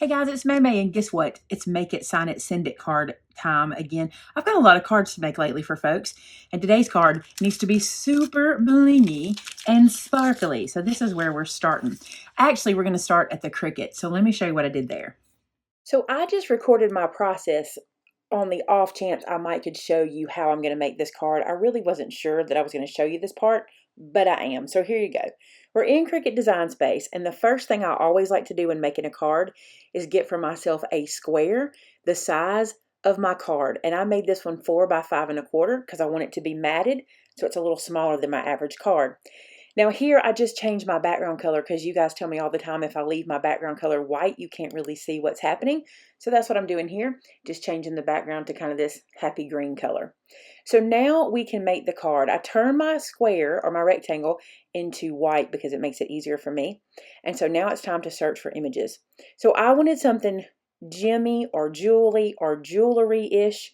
Hey guys, it's Maymay, and guess what? It's Make It, Sign It, Send It card time again. I've got a lot of cards to make lately for folks, and today's card needs to be super blingy and sparkly. So this is where we're starting. Actually, we're going to start at the Cricut. So let me show you what I did there. So I just recorded my process on the off chance I might could show you how I'm going to make this card. I really wasn't sure that I was going to show you this part, but I am. So here you go. We're in Cricut Design Space, and the first thing I always like to do when making a card is get for myself a square the size of my card. And I made this one 4 by 5 1/4 because I want it to be matted, so it's a little smaller than my average card. Now here I just changed my background color because you guys tell me all the time if I leave my background color white, you can't really see what's happening. So that's what I'm doing here, just changing the background to kind of this happy green color. So now we can make the card. I turn my square or my rectangle into white because it makes it easier for me. And so now it's time to search for images. So I wanted something gemmy or jewelry or jewelry-ish.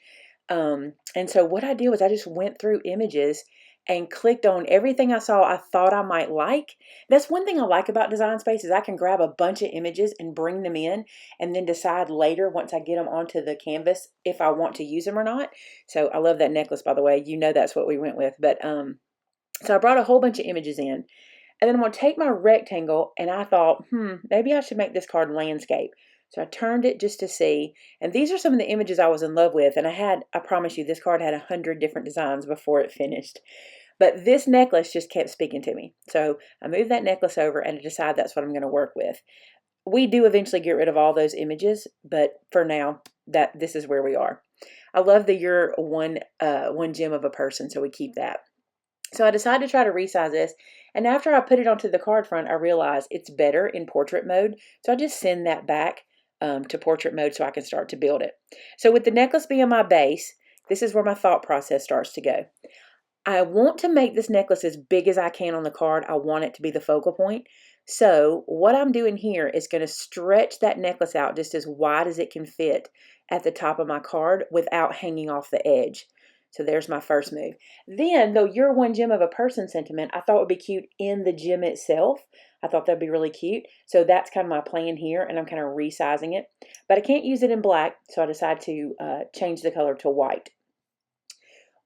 And so what I did was I just went through images and clicked on everything I saw I thought I might like. That's one thing I like about Design Space is I can grab a bunch of images and bring them in and then decide later once I get them onto the canvas if I want to use them or not. So I love that necklace, by the way. You know that's what we went with. But so I brought a whole bunch of images in. And then I'm going to take my rectangle and I thought, maybe I should make this card landscape. So I turned it just to see. And these are some of the images I was in love with. And I promise you, this card had 100 different designs before it finished. But this necklace just kept speaking to me. So I moved that necklace over and I decided that's what I'm going to work with. We do eventually get rid of all those images, but for now, this is where we are. I love that you're one gem of a person, so we keep that. So I decided to try to resize this, and after I put it onto the card front, I realized it's better in portrait mode, so I just send that back to portrait mode so I can start to build it. So with the necklace being my base, this is where my thought process starts to go. I want to make this necklace as big as I can on the card. I want it to be the focal point. So what I'm doing here is going to stretch that necklace out just as wide as it can fit at the top of my card without hanging off the edge. So there's my first move. Then, though you're one gem of a person sentiment, I thought it would be cute in the gem itself. I thought that'd be really cute. So that's kind of my plan here, and I'm kind of resizing it. But I can't use it in black, so I decided to change the color to white.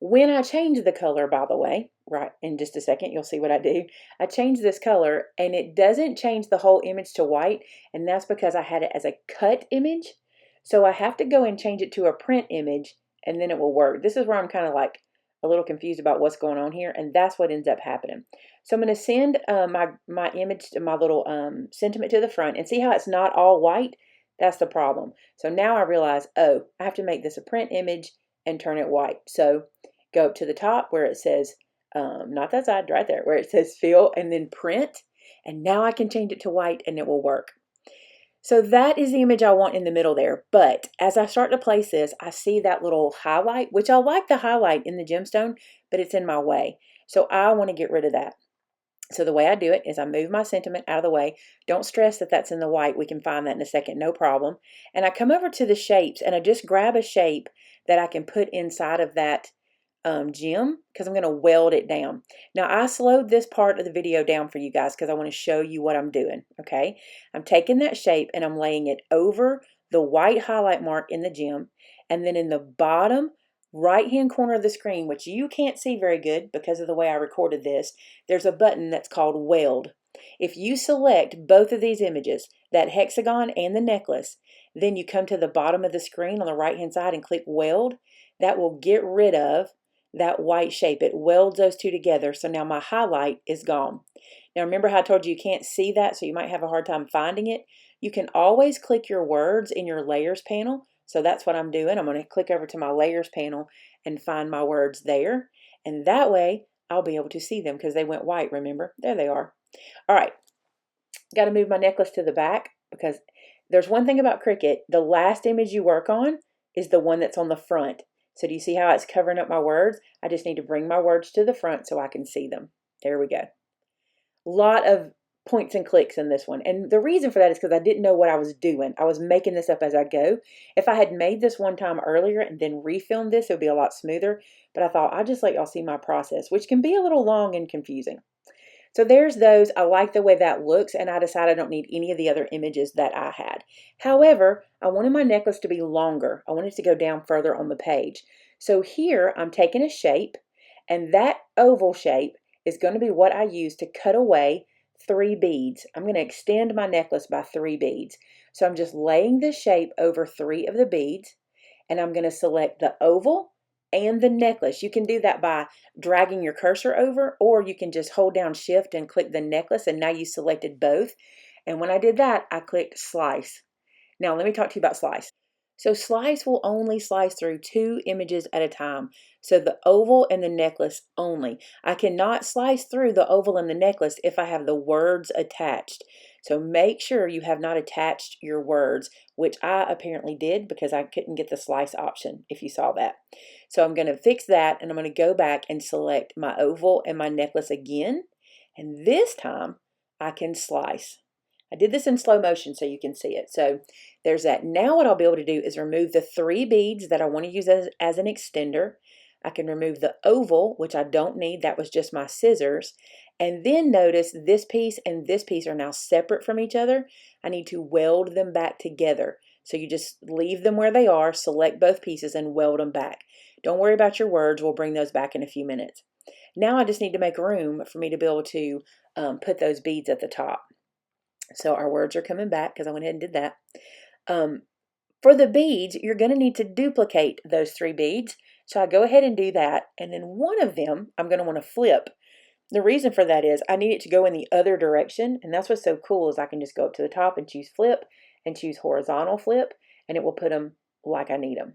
When I change the color, by the way, right in just a second, you'll see what I do. I change this color, and it doesn't change the whole image to white, and that's because I had it as a cut image. So I have to go and change it to a print image, and then it will work. This is where I'm kind of like a little confused about what's going on here, and that's what ends up happening. So I'm going to send my image to my little sentiment to the front, and see how it's not all white? That's the problem. So now I realize, oh, I have to make this a print image and turn it white. So go up to the top where it says, not that side, right there, where it says fill and then print. And now I can change it to white and it will work. So that is the image I want in the middle there. But as I start to place this, I see that little highlight, which I like the highlight in the gemstone, but it's in my way. So I want to get rid of that. So the way I do it is I move my sentiment out of the way. Don't stress that that's in the white. We can find that in a second, no problem. And I come over to the shapes and I just grab a shape that I can put inside of that gem because I'm going to weld it down. Now I slowed this part of the video down for you guys because I want to show you what I'm doing. Okay, I'm taking that shape and I'm laying it over the white highlight mark in the gem, and then in the bottom right hand corner of the screen, which you can't see very good because of the way I recorded this, there's a button that's called weld. If you select both of these images, that hexagon and the necklace, then you come to the bottom of the screen on the right hand side and click weld. That will get rid of that white shape. It welds those two together. So now my highlight is gone. Now remember how I told you you can't see that, so you might have a hard time finding it. You can always click your words in your layers panel. So that's what I'm doing. I'm going to click over to my layers panel and find my words there. And that way I'll be able to see them because they went white, remember? There they are. All right. Got to move my necklace to the back because there's one thing about Cricut. The last image you work on is the one that's on the front. So do you see how it's covering up my words? I just need to bring my words to the front so I can see them. There we go. A lot of points and clicks in this one. And the reason for that is because I didn't know what I was doing. I was making this up as I go. If I had made this one time earlier and then refilmed this, it would be a lot smoother. But I thought I'll just let y'all see my process, which can be a little long and confusing. So there's those. I like the way that looks, and I decided I don't need any of the other images that I had. However, I wanted my necklace to be longer. I wanted it to go down further on the page. So here I'm taking a shape, and that oval shape is going to be what I use to cut away 3 beads. I'm going to extend my necklace by 3 beads. So I'm just laying the shape over 3 of the beads, and I'm going to select the oval and the necklace. You can do that by dragging your cursor over, or you can just hold down shift and click the necklace, and now you selected both. And when I did that, I clicked slice. Now let me talk to you about slice. So slice will only slice through 2 images at a time. So the oval and the necklace only. I cannot slice through the oval and the necklace if I have the words attached. So make sure you have not attached your words, which I apparently did because I couldn't get the slice option if you saw that. So I'm going to fix that, and I'm going to go back and select my oval and my necklace again. And this time I can slice. I did this in slow motion so you can see it. So there's that. Now what I'll be able to do is remove the 3 beads that I want to use as an extender. I can remove the oval, which I don't need. That was just my scissors. And then notice this piece and this piece are now separate from each other. I need to weld them back together. So you just leave them where they are, select both pieces, and weld them back. Don't worry about your words. We'll bring those back in a few minutes. Now I just need to make room for me to be able to put those beads at the top. So our words are coming back because I went ahead and did that. For the beads, you're going to need to duplicate those 3 beads. So I go ahead and do that. And then one of them I'm going to want to flip. The reason for that is I need it to go in the other direction. And that's what's so cool is I can just go up to the top and choose flip and choose horizontal flip. And it will put them like I need them.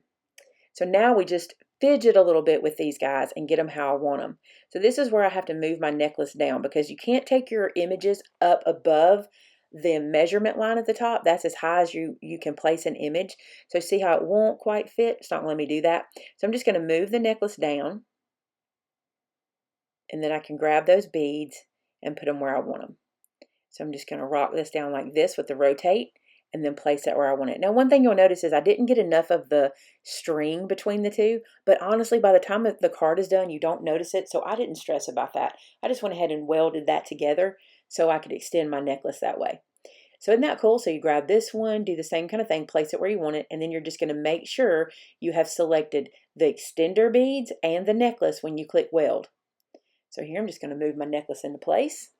So now we just fidget a little bit with these guys and get them how I want them. So this is where I have to move my necklace down because you can't take your images up above the measurement line at the top. That's as high as you can place an image. So see how it won't quite fit? It's not going to let me do that. So I'm just going to move the necklace down, and then I can grab those beads and put them where I want them. So I'm just going to rock this down like this with the rotate and then place it where I want it. Now one thing you'll notice is I didn't get enough of the string between the two, but honestly by the time that the card is done you don't notice it, so I didn't stress about that. I just went ahead and welded that together so I could extend my necklace that way. So isn't that cool? So you grab this one, do the same kind of thing, place it where you want it, and then you're just going to make sure you have selected the extender beads and the necklace when you click weld. So here I'm just going to move my necklace into place.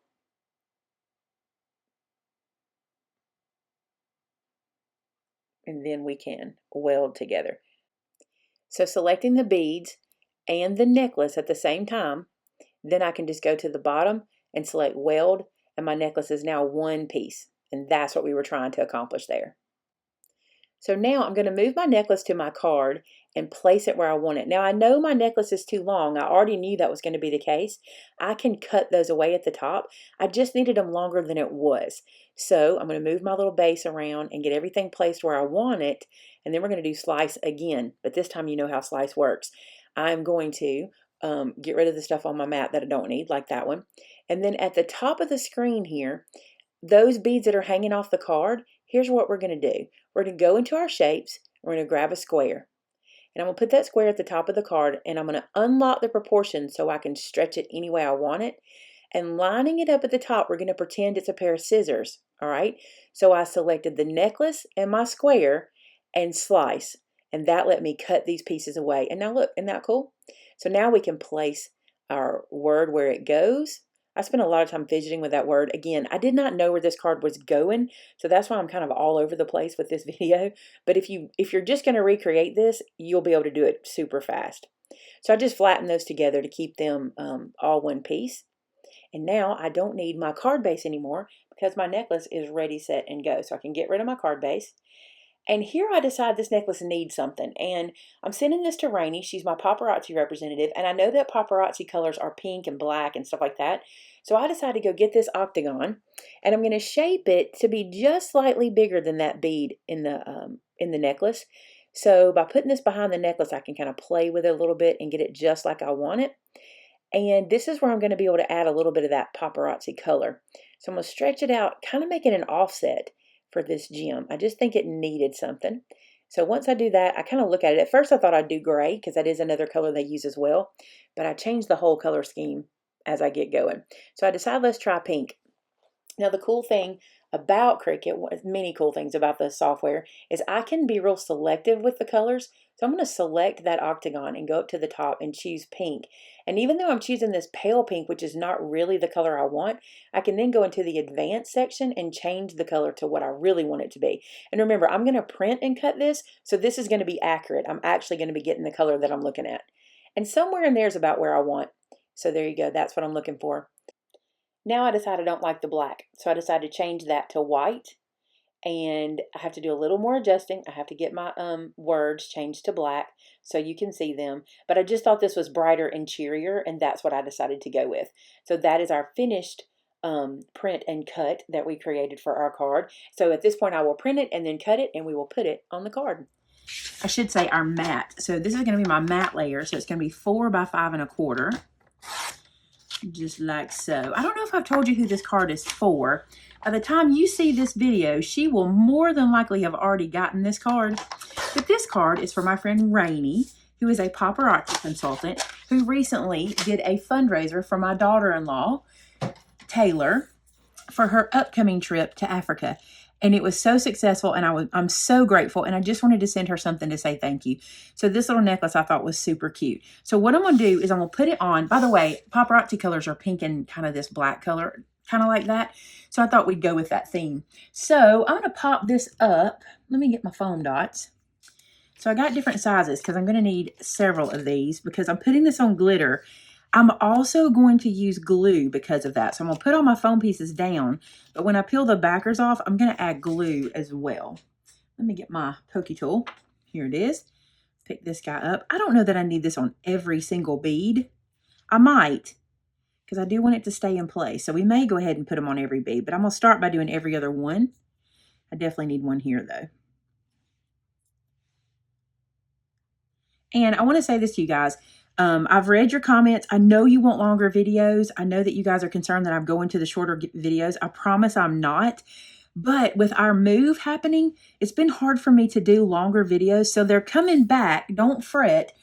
And then we can weld together. So selecting the beads and the necklace at the same time, then I can just go to the bottom and select weld, and my necklace is now one piece. And that's what we were trying to accomplish there. So now I'm going to move my necklace to my card and place it where I want it. Now I know my necklace is too long. I already knew that was going to be the case. I can cut those away at the top. I just needed them longer than it was. So I'm going to move my little base around and get everything placed where I want it. And then we're going to do slice again. But this time you know how slice works. I'm going to get rid of the stuff on my mat that I don't need, like that one. And then at the top of the screen here, those beads that are hanging off the card, here's what we're going to do. We're going to go into our shapes. We're going to grab a square. And I'm going to put that square at the top of the card, and I'm going to unlock the proportions so I can stretch it any way I want it. And lining it up at the top, we're going to pretend it's a pair of scissors. All right. So I selected the necklace and my square and slice. And that let me cut these pieces away. And now look, isn't that cool? So now we can place our word where it goes. I spent a lot of time fidgeting with that word. Again, I did not know where this card was going, so that's why I'm kind of all over the place with this video. But if you're just going to recreate this, you'll be able to do it super fast. So I just flattened those together to keep them all one piece. And now I don't need my card base anymore because my necklace is ready, set, and go. So I can get rid of my card base. And here I decide this necklace needs something. And I'm sending this to Raynee. She's my paparazzi representative. And I know that paparazzi colors are pink and black and stuff like that. So I decided to go get this octagon. And I'm going to shape it to be just slightly bigger than that bead in the necklace. So by putting this behind the necklace, I can kind of play with it a little bit and get it just like I want it. And this is where I'm going to be able to add a little bit of that paparazzi color. So I'm going to stretch it out, kind of make it an offset for this gem. I just think it needed something. So once I do that, I kind of look at it. At first I thought I'd do gray because that is another color they use as well. But I changed the whole color scheme as I get going. So I decided let's try pink. Now the cool thing about Cricut, many cool things about the software, is I can be real selective with the colors. So I'm going to select that octagon and go up to the top and choose pink. And even though I'm choosing this pale pink, which is not really the color I want, I can then go into the advanced section and change the color to what I really want it to be. And remember, I'm going to print and cut this, so this is going to be accurate. I'm actually going to be getting the color that I'm looking at. And somewhere in there is about where I want. So there you go. That's what I'm looking for. Now I decided I don't like the black, so I decided to change that to white, and I have to do a little more adjusting. I have to get my words changed to black so you can see them, but I just thought this was brighter and cheerier, and that's what I decided to go with. So that is our finished print and cut that we created for our card. So at this point I will print it and then cut it, and we will put it on the card. I should say our mat. So this is going to be my mat layer, so it's going to be 4 by 5 1/4. Just like so. I don't know if I've told you who this card is for. By the time you see this video, she will more than likely have already gotten this card. But this card is for my friend Raynee, who is a paparazzi consultant, who recently did a fundraiser for my daughter-in-law, Taylor, for her upcoming trip to Africa. And it was so successful, and I'm so grateful, and I just wanted to send her something to say thank you. So this little necklace I thought was super cute. So what I'm going to do is I'm going to put it on. By the way, paparazzi colors are pink and kind of this black color, kind of like that. So I thought we'd go with that theme. So I'm going to pop this up. Let me get my foam dots. So I got different sizes because I'm going to need several of these because I'm putting this on glitter. I'm also going to use glue because of that. So I'm going to put all my foam pieces down, but when I peel the backers off, I'm going to add glue as well. Let me get my pokey tool. Here it is. Pick this guy up. I don't know that I need this on every single bead. I might, because I do want it to stay in place. So we may go ahead and put them on every bead, but I'm going to start by doing every other one. I definitely need one here though. And I want to say this to you guys. I've read your comments. I know you want longer videos. I know that you guys are concerned that I'm going to the shorter videos. I promise I'm not. But with our move happening, it's been hard for me to do longer videos. So they're coming back. Don't fret.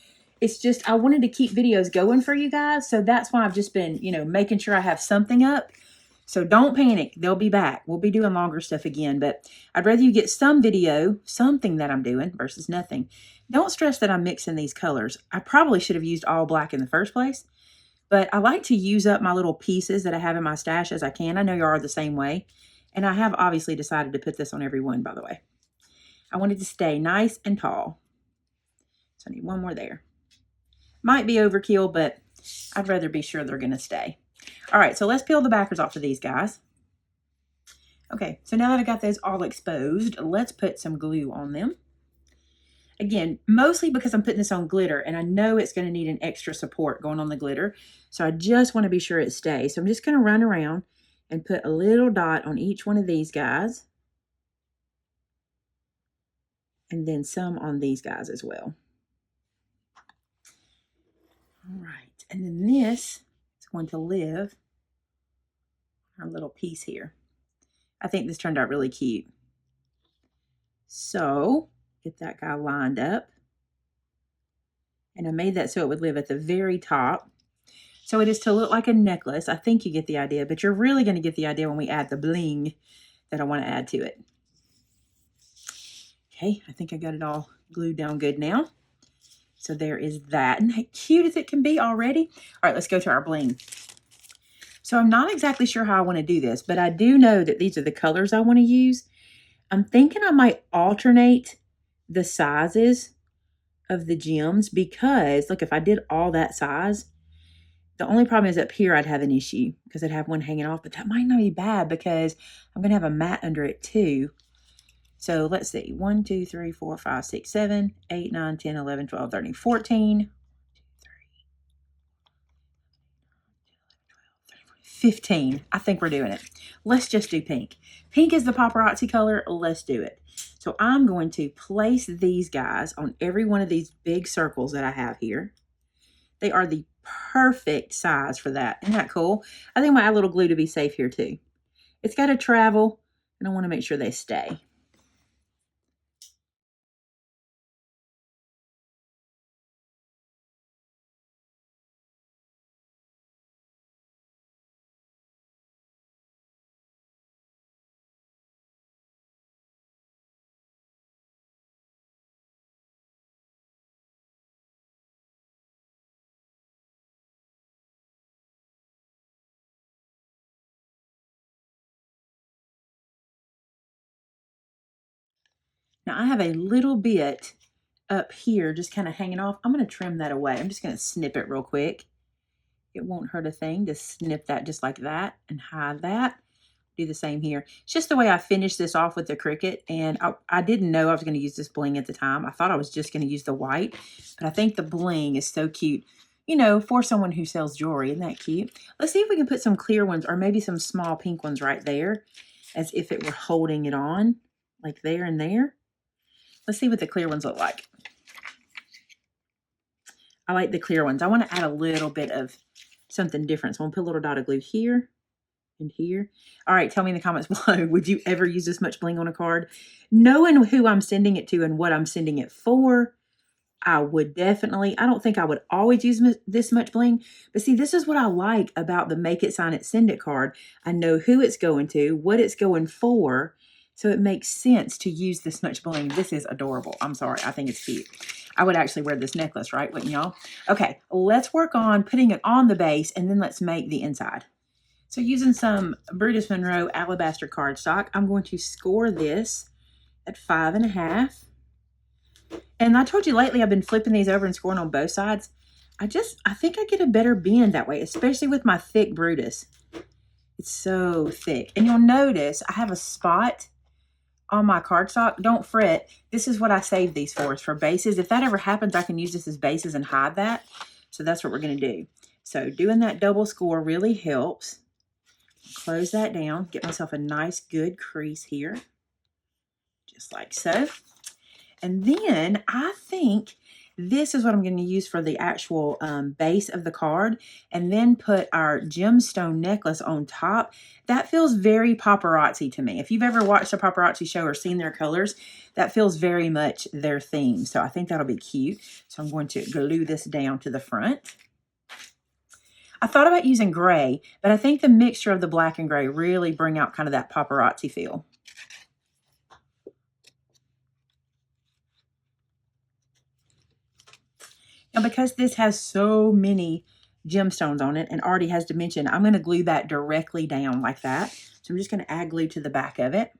It's just I wanted to keep videos going for you guys. So that's why I've just been, making sure I have something up. So don't panic. They'll be back. We'll be doing longer stuff again. But I'd rather you get some video, something that I'm doing versus nothing. Don't stress that I'm mixing these colors. I probably should have used all black in the first place. But I like to use up my little pieces that I have in my stash as I can. I know you are the same way. And I have obviously decided to put this on every one, by the way. I want it to stay nice and tall. So I need one more there. Might be overkill, but I'd rather be sure they're going to stay. All right, so let's peel the backers off of these guys. Okay, so now that I got those all exposed, let's put some glue on them. Again, mostly because I'm putting this on glitter, and I know it's going to need an extra support going on the glitter. So I just want to be sure it stays. So I'm just going to run around and put a little dot on each one of these guys. And then some on these guys as well. All right, and then this is going to live our little piece here. I think this turned out really cute. So get that guy lined up. And I made that so it would live at the very top. So it is to look like a necklace. I think you get the idea, but you're really going to get the idea when we add the bling that I want to add to it. Okay, I think I got it all glued down good now. So there is that. Isn't that cute as it can be already? All right, let's go to our bling. So I'm not exactly sure how I want to do this, but I do know that these are the colors I want to use. I'm thinking I might alternate the sizes of the gems because, look, if I did all that size, the only problem is up here I'd have an issue because I'd have one hanging off, but that might not be bad because I'm going to have a mat under it too. So let's see, 1, 2, 3, 4, 5, 6, 7, 8, 9, 10, 11, 12, 13, 14, 15. I think we're doing it. Let's just do pink. Pink is the paparazzi color. Let's do it. So I'm going to place these guys on every one of these big circles that I have here. They are the perfect size for that. Isn't that cool? I think I might add a little glue to be safe here too. It's got to travel, and I want to make sure they stay. Now I have a little bit up here just kind of hanging off. I'm going to trim that away. I'm just going to snip it real quick. It won't hurt a thing to snip that just like that and hide that. Do the same here. It's just the way I finished this off with the Cricut, and I didn't know I was going to use this bling at the time. I thought I was just going to use the white, but I think the bling is so cute, you know, for someone who sells jewelry. Isn't that cute? Let's see if we can put some clear ones or maybe some small pink ones right there as if it were holding it on, like there and there. Let's see what the clear ones look like. I like the clear ones. I want to add a little bit of something different. So I'm going to put a little dot of glue here and here. All right, tell me in the comments below, would you ever use this much bling on a card? Knowing who I'm sending it to and what I'm sending it for, I would definitely. I don't think I would always use this much bling, but see, this is what I like about the Make It, Sign It, Send It card. I know who it's going to, what it's going for, so it makes sense to use this much bling. This is adorable. I'm sorry, I think it's cute. I would actually wear this necklace, right? Wouldn't y'all? Okay, let's work on putting it on the base, and then let's make the inside. So using some Brutus Monroe Alabaster cardstock, I'm going to score this at 5.5. And I told you lately I've been flipping these over and scoring on both sides. I think I get a better bend that way, especially with my thick Brutus. It's so thick. And you'll notice I have a spot on my cardstock. Don't fret. This is what I saved these for, is for bases. If that ever happens, I can use this as bases and hide that. So that's what we're going to do. So doing that double score really helps. Close that down. Get myself a nice good crease here. Just like so. And then I think this is what I'm going to use for the actual base of the card, and then put our gemstone necklace on top. That feels very paparazzi to me. If you've ever watched a paparazzi show or seen their colors, that feels very much their theme. So I think that'll be cute. So I'm going to glue this down to the front. I thought about using gray, but I think the mixture of the black and gray really bring out kind of that paparazzi feel. Now, because this has so many gemstones on it and already has dimension, I'm going to glue that directly down like that. So I'm just going to add glue to the back of it.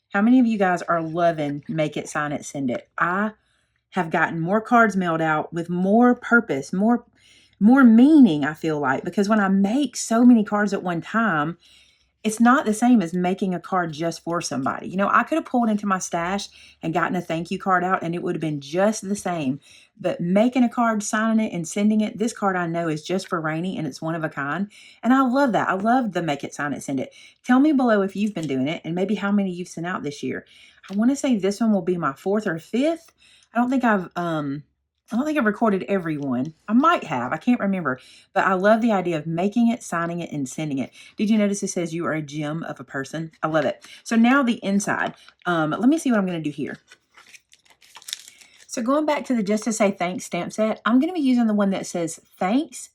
How many of you guys are loving Make It, Sign It, Send It? I have gotten more cards mailed out with more purpose, more meaning, I feel like, because when I make so many cards at one time, it's not the same as making a card just for somebody. You know, I could have pulled into my stash and gotten a thank you card out and it would have been just the same. But making a card, signing it, and sending it, this card I know is just for Raynee and it's one of a kind. And I love that. I love the Make It, Sign It, Send It. Tell me below if you've been doing it and maybe how many you've sent out this year. I want to say this one will be my 4th or 5th. I don't think I've recorded every one. I might have. I can't remember. But I love the idea of making it, signing it, and sending it. Did you notice it says you are a gem of a person? I love it. So now the inside. Let me see what I'm going to do here. So going back to the Just to Say Thanks stamp set, I'm going to be using the one that says thanks.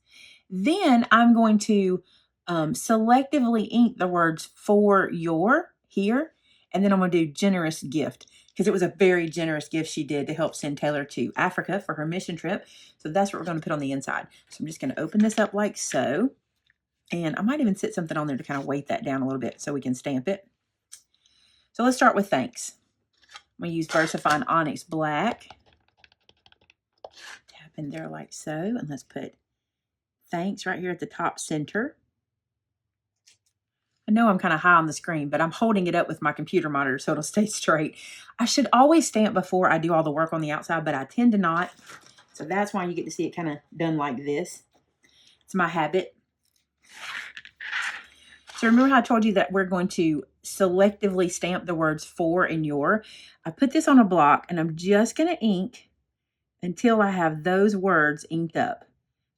Then I'm going to selectively ink the words for your here. And then I'm going to do generous gift, because it was a very generous gift she did to help send Taylor to Africa for her mission trip. So that's what we're going to put on the inside. So I'm just going to open this up like so. And I might even sit something on there to kind of weight that down a little bit so we can stamp it. So let's start with thanks. I'm going to use VersaFine Onyx Black. Tap in there like so. And let's put thanks right here at the top center. I know I'm kind of high on the screen, but I'm holding it up with my computer monitor so it'll stay straight. I should always stamp before I do all the work on the outside, but I tend to not. So that's why you get to see it kind of done like this. It's my habit. So remember how I told you that we're going to selectively stamp the words for and your? I put this on a block and I'm just going to ink until I have those words inked up.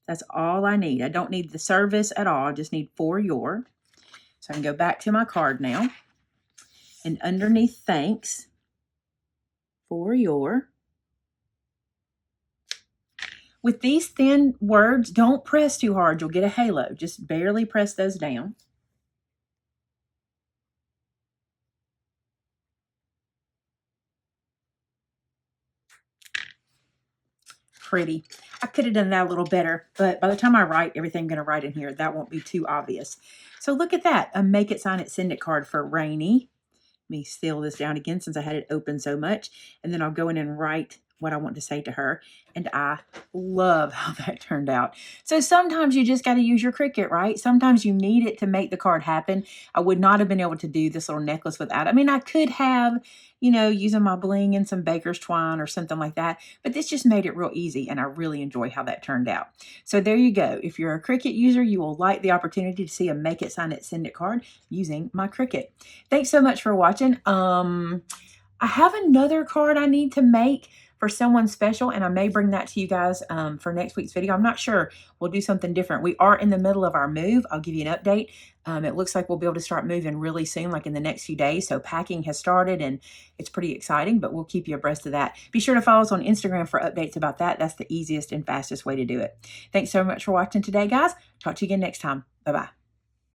That's all I need. I don't need the service at all. I just need for your. So I can go back to my card now, and underneath thanks, for your. With these thin words, don't press too hard. You'll get a halo. Just barely press those down. Pretty. I could have done that a little better, but by the time I write everything I'm going to write in here, that won't be too obvious. So look at that. A Make It, Sign It, Send It card for Raynee. me seal this down again since I had it open so much. And then I'll go in and write what I want to say to her. And I love how that turned out. So sometimes you just got to use your Cricut, right? Sometimes you need it to make the card happen. I would not have been able to do this little necklace without it. I mean, I could have, you know, using my bling and some baker's twine or something like that, but this just made it real easy, and I really enjoy how that turned out. So there you go. If you're a Cricut user, you will like the opportunity to see a Make It, Sign It, Send It card using my Cricut. Thanks so much for watching. I have another card I need to make for someone special, and I may bring that to you guys for next week's video. I'm not sure. We'll do something different. We are in the middle of our move. I'll give you an update. It looks like we'll be able to start moving really soon, like in the next few days. So packing has started, and it's pretty exciting, but we'll keep you abreast of that. Be sure to follow us on Instagram for updates about that. That's the easiest and fastest way to do it. Thanks so much for watching today, guys. Talk to you again next time. Bye-bye.